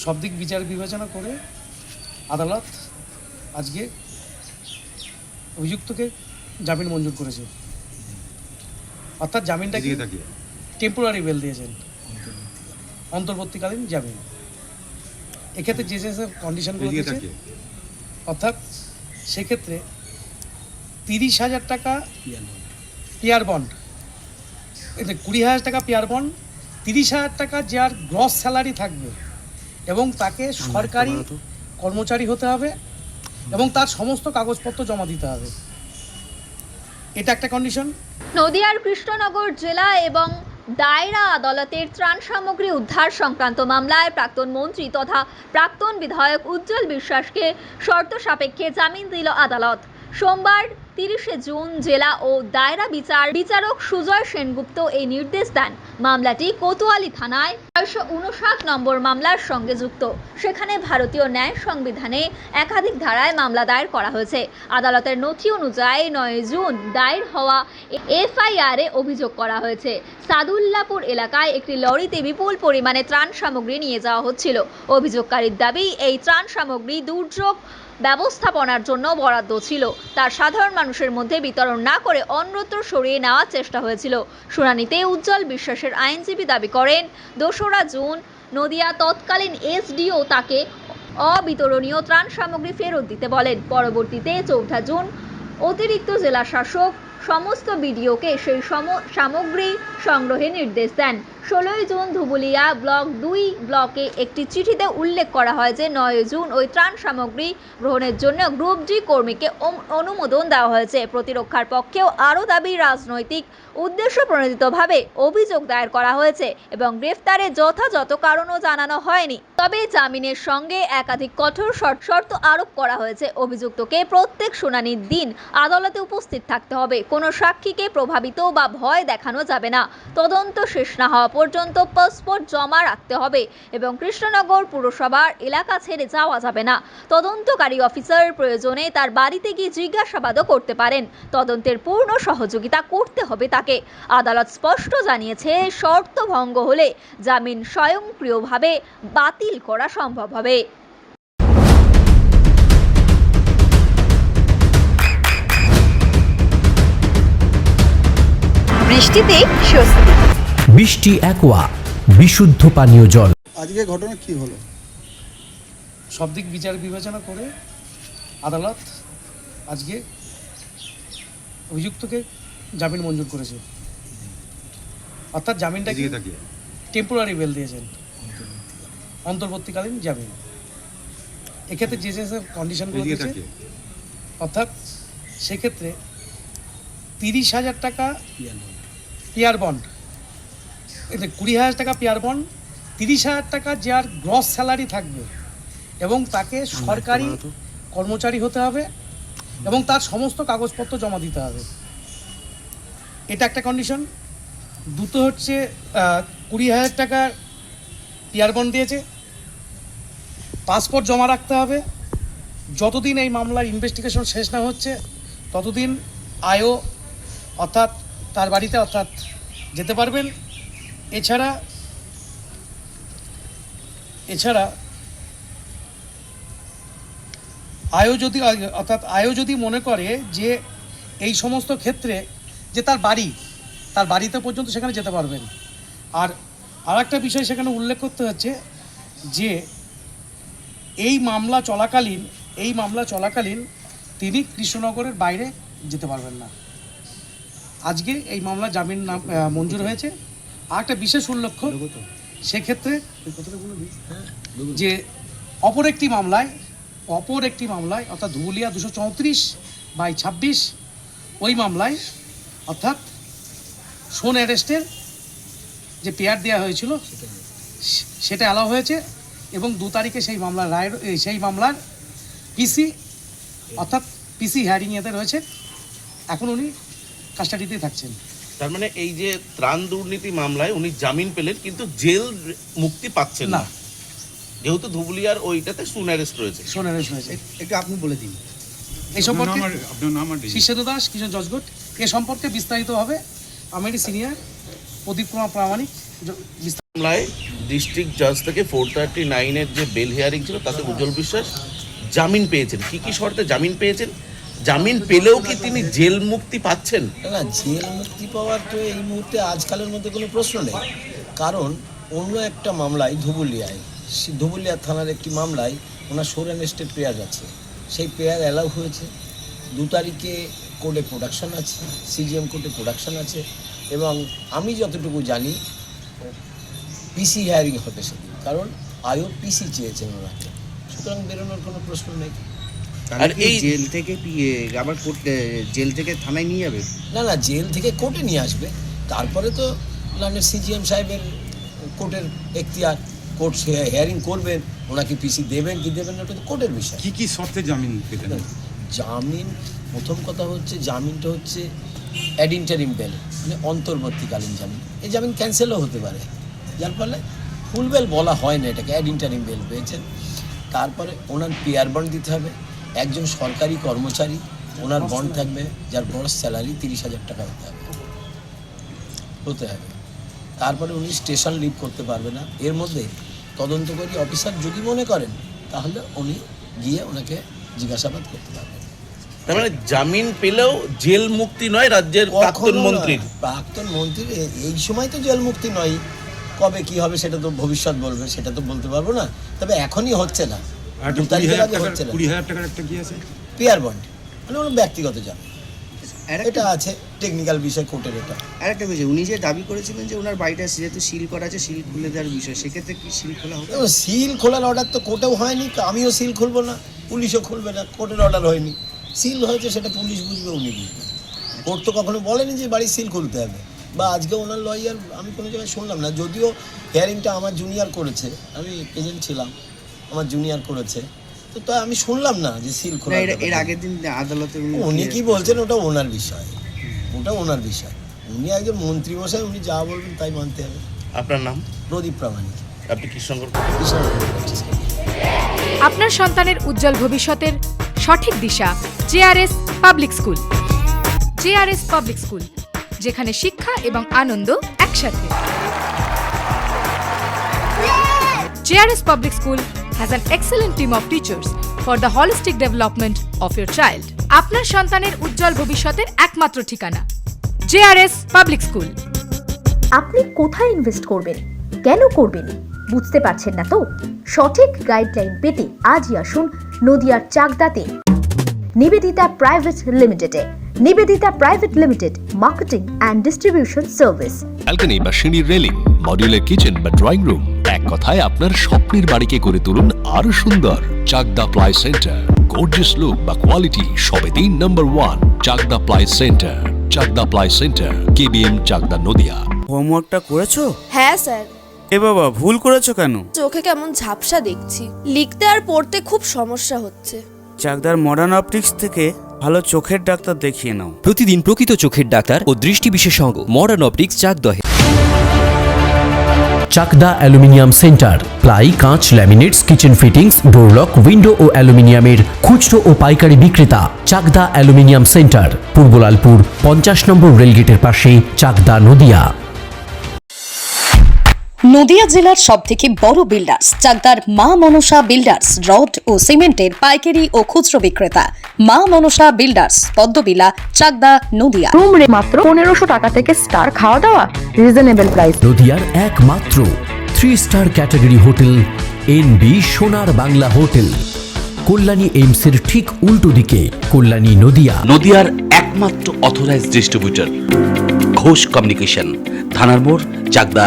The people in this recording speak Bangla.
সব দিক বিচার বিবেচনা করে আদালত আজকে অভিযুক্তকে জামিন মঞ্জুর করেছে। অর্থাৎ জামিনটা টেম্পোরারি বেল দিয়েছেন, অন্তর্বর্তীকালীন জামিন। এক্ষেত্রে যে যে কন্ডিশনগুলো দিয়েছে, অর্থাৎ সেক্ষেত্রে 30,000 টাকা পিয়ার বন্ড, 20,000 টাকা পিয়ার বন্ড, 30,000 টাকা যার গ্রস স্যালারি থাকবে এবং তাকে সরকারি কর্মচারী হতে হবে এবং তার সমস্ত কাগজপত্র জমা দিতে হবে। এটা একটা কন্ডিশন। নদিয়ার কৃষ্ণনগর জেলা এবং দায়রা আদালতের ত্রাণ সামগ্রী উদ্ধার সংক্রান্ত মামলায় প্রাক্তন মন্ত্রী তথা প্রাক্তন বিধায়ক উজ্জ্বল বিশ্বাসকে শর্ত সাপেক্ষে জামিন দিল আদালত। সোমবার 30শে জুন জেলা ও দায়রা বিচারক সুজয় সেনগুপ্ত এই নির্দেশ দেন। মামলাটি কোতোয়ালি থানায় 659 নম্বর মামলার সঙ্গে যুক্ত। সেখানে ভারতীয় ন্যায় সংবিধানে একাধিক ধারায় মামলা দায়ের করা হয়েছে। আদালতের নথি অনুযায়ী 9 জুন দায়ের হওয়া এফআইআরে অভিযোগ করা হয়েছে, সাদুল্লাপুর এলাকায় একটি লরিতে বিপুল পরিমাণে ত্রাণ সামগ্রী নিয়ে যাওয়া হচ্ছিল। অভিযোগকারীর দাবি, এই ত্রাণ সামগ্রী দুর্যোগ ব্যবস্থাপনার জন্য বরাদ্দ ছিল, তার সাধারণ মানুষের মধ্যে বিতরণ না করে অন্যত্র সরিয়ে নেওয়ার চেষ্টা হয়েছিল। শুনানিতে উজ্জ্বল বিশ্বাসের আইনজীবী দাবি করেন, 2রা জুন নদিয়া তৎকালীন এসডিও তাকে অবিতরণীয় ত্রাণ সামগ্রী ফেরত দিতে বলেন। পরবর্তীতে 4 জুন অতিরিক্ত জেলা শাসক সমস্ত বিডিওকে সেই সামগ্রী সংগ্রহের নির্দেশ দেন। 16 জুন ধুবুলিয়া ব্লক 2 ব্লকে একটি চিঠিতে উল্লেখ করা হয় যে 9 জুন ওই ত্রাণ সামগ্রী গ্রহণের জন্য গ্রুপ ডি কর্মীকে অনুমোদন দেওয়া হয়েছে। প্রতিরক্ষার পক্ষেও আরও দাবি, রাজনৈতিক উদ্দেশ্য প্রণোদিতভাবে অভিযোগ দায়ের করা হয়েছে এবং গ্রেফতারের যথাযথ কারণও জানানো হয়নি। তবে জামিনের সঙ্গে একাধিক কঠোর শর্ত আরোপ করা হয়েছে। অভিযুক্তকে প্রত্যেক শুনানির দিন আদালতে উপস্থিত থাকতে হবে, কোনো সাক্ষীকে প্রভাবিত বা ভয় দেখানো যাবে না, তদন্ত শেষ না হওয়া পর্যন্ত পাসপোর্ট জমা রাখতে হবে এবং কৃষ্ণনগর পুরসভার এলাকা ছেড়ে যাওয়া যাবে না। তদন্তকারী অফিসার প্রয়োজনে তার বাড়িতে গিয়ে জিজ্ঞাসাবাদও করতে পারেন। তদন্তের পূর্ণ সহযোগিতা করতে হবে তাকে। আদালত স্পষ্ট জানিয়েছে, শর্ত ভঙ্গ হলে জামিন স্বয়ংক্রিয়ভাবে বাতিল করা সম্ভব হবে। বৃষ্টিতে স্বস্তি। বৃষ্টি অ্যাকোয়া, বিশুদ্ধ পানীয় জল। আজকে ঘটনা কি হলো? সব দিক বিচার বিবেচনা করে আদালত আজকে অভিযুক্তকে জামিন মঞ্জুর করেছে। অর্থাৎ জামিনটা টেম্পোরারি বেল দিয়েছেন, অন্তর্বর্তীকালীন জামিন। এক্ষেত্রে যে যে কন্ডিশনগুলো দিয়েছে, অর্থাৎ সেক্ষেত্রে 30,000 টাকা পিয়ার বন্ড, 20,000 টাকা পিয়ার বন্ড, 30,000 টাকা যার গ্রস স্যালারি থাকবে এবং তাকে সরকারি কর্মচারী হতে হবে এবং তার সমস্ত কাগজপত্র জমা দিতে হবে। এটা একটা কন্ডিশন। দুটো হচ্ছে 20,000 টাকা পিয়ার বন্ড দিয়েছে, পাসপোর্ট জমা রাখতে হবে। যতদিন এই মামলার ইনভেস্টিগেশন শেষ না হচ্ছে ততদিন আয়ও অর্থাৎ তার বাড়িতে অর্থাৎ যেতে পারবেন। এছাড়া আয়ও যদি মনে করে যে এই সমস্ত ক্ষেত্রে যে তার বাড়িতে পর্যন্ত সেখানে যেতে পারবেন। আর একটা বিষয় সেখানে উল্লেখ করতে হচ্ছে যে এই মামলা চলাকালীন তিনি কৃষ্ণনগরের বাইরে যেতে পারবেন না। আজকে এই মামলা জামিন মঞ্জুর হয়েছে। আর একটা বিশেষ উল্লেখ্য সেক্ষেত্রে যে অপর একটি মামলায় অর্থাৎ ধুবুলিয়া 234/26 ওই মামলায় অর্থাৎ শোন অ্যারেস্টের যে পেয়ার দেওয়া হয়েছিল সেটা অ্যালাউ হয়েছে এবং 2 তারিখে সেই মামলার পিসি অর্থাৎ পিসি হিয়ারিং এতে রয়েছে। এখন উনি কাস্টাডিতেই থাকছেন। তার মানে এই যে ত্রাণ দুর্নীতি মামলায় উনি জামিন পেলেন কিন্তু জেল মুক্তি পাচ্ছেন না, যেহেতু ধুবুলিয়ার ওইটাতে শোন অ্যারেস্ট রয়েছে। একটু আপনি বলে দিন এই সম্পর্কে। শিষ্যেন্দু দাস, কিশোর জজগোট। এ সম্পর্কে বিস্তারিতভাবে আমার সিনিয়র প্রদীপ কুমার প্রামাণিক মামলায় ডিস্ট্রিক্ট জাজ থেকে 439-এর যে বেল হিয়ারিং ছিল তাতে উজ্জ্বল বিশ্বাস জামিন পেয়েছেন। কি কি শর্তে জামিন পেয়েছেন? জামিন পেলেও কি তিনি জেল মুক্তি পাচ্ছেন? না, জেল মুক্তি পাওয়ার তো এই মুহূর্তে আজকালের মধ্যে কোনো প্রশ্ন নেই। কারণ অন্য একটা মামলায় ধুবুলিয়া থানার একটি মামলায় ওনার সোরেন এস্টেট পেয়ার আছে, সেই পেয়ার অ্যালাউ হয়েছে। 2 তারিখে কোর্টে প্রোডাকশন আছে, সিজিএম কোর্টে প্রোডাকশন আছে, এবং আমি যতটুকু জানি পিসি হিয়ারিং হবে সেদিন, কারণ আয়োগ পিসি চেয়েছেন ওনাকে, সুতরাং বেরোনোর কোনো প্রশ্ন নেই। আর এই জেল থেকে আবার জেল থেকে থানায় নিয়ে যাবে? না, জেল থেকে কোর্টে নিয়ে আসবে, তারপরে তো লানের সিজিএম সাহেবের কোর্টের এখতিয়ার, কোর্ট হিয়ারিং করবেন, ওনাকে পিসি দেবেন কি দেবেন না ওটা তো কোর্টের বিষয়। কি কি শর্তে জামিন পেতেন? জামিন, প্রথম কথা হচ্ছে জামিনটা হচ্ছে অ্যাড ইন্টারিম বেল, মানে অন্তর্বর্তীকালীন জামিন। এই জামিন ক্যান্সেলও হতে পারে, যার ফলে ফুল বেল বলা হয় না, এটাকে অ্যাড ইন্টারিম বেল পেয়েছেন। তারপরে ওনার পেয়ার বন্ড দিতে হবে। একজন সরকারি কর্মচারী, ওনার বন্ড থাকবে যার গ্রস স্যালারি 30,000 টাকা হতে হবে। তারপরে উনি স্টেশন লিভ করতে পারবে না। এর মধ্যে তদন্তকারী অফিসার যদি মনে করেন তাহলে উনি গিয়ে ওনাকে জিজ্ঞাসাবাদ করতে পারবেন। তার মানে জামিন পেলেও জেল মুক্তি নয় রাজ্যের প্রাক্তন মন্ত্রীর। প্রাক্তন মন্ত্রীর এই সময় তো জেল মুক্তি নয়, কবে কি হবে সেটা তো ভবিষ্যৎ বলবে, সেটা তো বলতে পারবো না। তবে এখনই হচ্ছে না, 2 তারিখের আগে হচ্ছে না। 20,000 টাকার একটা কি আছে? পেয়ার বন্ড মানে ওনার ব্যক্তিগত জামিন, এটা আছে টেকনিক্যাল বিষয় কোর্টের। এটা আরেকটা বিষয়, উনি যে দাবি করেছিলেন যে ওনার বাড়িটা যেহেতু সিল করা আছে, সিল খুলে দেওয়ার বিষয়, সেক্ষেত্রে কি সিল খোলা হবে? সিল খোলার অর্ডার তো কোর্টেও হয়নি, আমিও সিল খুলবো না, পুলিশও খুলবে না, কোর্টের অর্ডার হয়নি। সিল হয়েছে সেটা পুলিশ বুঝবে, উনি বুঝবে। কোর্ট তো কখনো বলেনি যে বাড়ির সিল খুলতে হবে। বা আজকে ওনার লয়ার আমি কোনো জায়গায় শুনলাম না, যদিও হিয়ারিংটা আমার জুনিয়র করেছে, আমি প্রেজেন্ট ছিলাম, আমার জুনিয়র করেছে, তো তাই আমি শুনলাম না যে সিল খোলা। এর আগের দিন আদালতে উনি কি বলছেন ওটা ওনার বিষয়, ওটা ওনার বিষয়। উনি একজন মন্ত্রী মশাই, উনি যা বলবেন তাই মানতে হবে। আপনার নাম? প্রদীপ প্রামাণিক। আপনি কৃষ্ণনগর। আপনার সন্তানের উজ্জ্বল ভবিষ্যতের সঠিক দিশা JRS public school. JRS public school, যেখানে শিক্ষা এবং আনন্দ একসাথে। JRS public school has an excellent team of teachers for the holistic development of your child. আপনার সন্তানের উজ্জ্বল ভবিষ্যতের একমাত্র ঠিকানা জেআরএস পাবলিক স্কুল। আপনি কোথায় ইনভেস্ট করবেন, কেন করবেন, বুঝতে পারছেন না তো? সঠিক গাইডলাইন পেতে আজই আসুন নদিয়ার চাকদাতে নিবেদিতা প্রাইভেট লিমিটেডে। Nivedita private limited, marketing and distribution service. Balcony বা সিঁড়ির রেলিং, মডিউলার কিচেন বা ড্রয়িং রুম, এক কথায় আপনার স্বপ্নের বাড়িকে করে তুলুন আরো সুন্দর। Chakdah ply centre, gorgeous look বা কোয়ালিটি সবে 3 নম্বর 1 Chakdah ply centre. Chakdah ply centre, KBM, Chakdah, Nadia. হোমওয়ার্কটা করেছো? হ্যাঁ স্যার। এ বাবা, ভুল করেছো কেন? চোখে কেমন ঝাপসা দেখছি, লিখতে আর পড়তে খুব সমস্যা হচ্ছে। চাকদার মডার্ন অপটিক্স থেকে ভালো চোখের ডাক্তার দেখিয়ে নাও। প্রতিদিন প্রকৃত চোখের ডাক্তার ও দৃষ্টি বিশেষজ্ঞ মডার্ন অপটিক্স, চাকদহে। চাকদা অ্যালুমিনিয়াম সেন্টার, প্লাই, কাঁচ, laminates, kitchen fittings, door lock, window ও অ্যালুমিনিয়ামের খুচরো ও পাইকারি বিক্রেতা। চাকদা অ্যালুমিনিয়াম সেন্টার, পূর্বলালপুর 50 নম্বর রেলগেটের পাশে, চাকদা, নদিয়া। নদিয়া জেলার সবথেকে বড় বিল্ডার্স চাকদার মা মনসা বিল্ডার্স, রড ও সিমেন্টের পাইকারি ও খুচরো বিক্রেতা। মা মনসা বিল্ডার্স, পদ্মবিলা, চাকদা, নদিয়া। রুম রে মাত্র 1500 টাকা থেকে স্টার, খাওয়া দাওয়া রিজনেবল প্রাইস। নদিয়ার একমাত্র 3 স্টার ক্যাটাগরি হোটেল এনবি সোনার বাংলা হোটেল, কল্যাণী এইমসের ঠিক উল্টো দিকে, কল্যাণী, নদিয়া। নদিয়ার একমাত্র অথরাইজড ডিস্ট্রিবিউটর ঘোষ কমিউনিকেশন, থানার মোড়, চাকদা,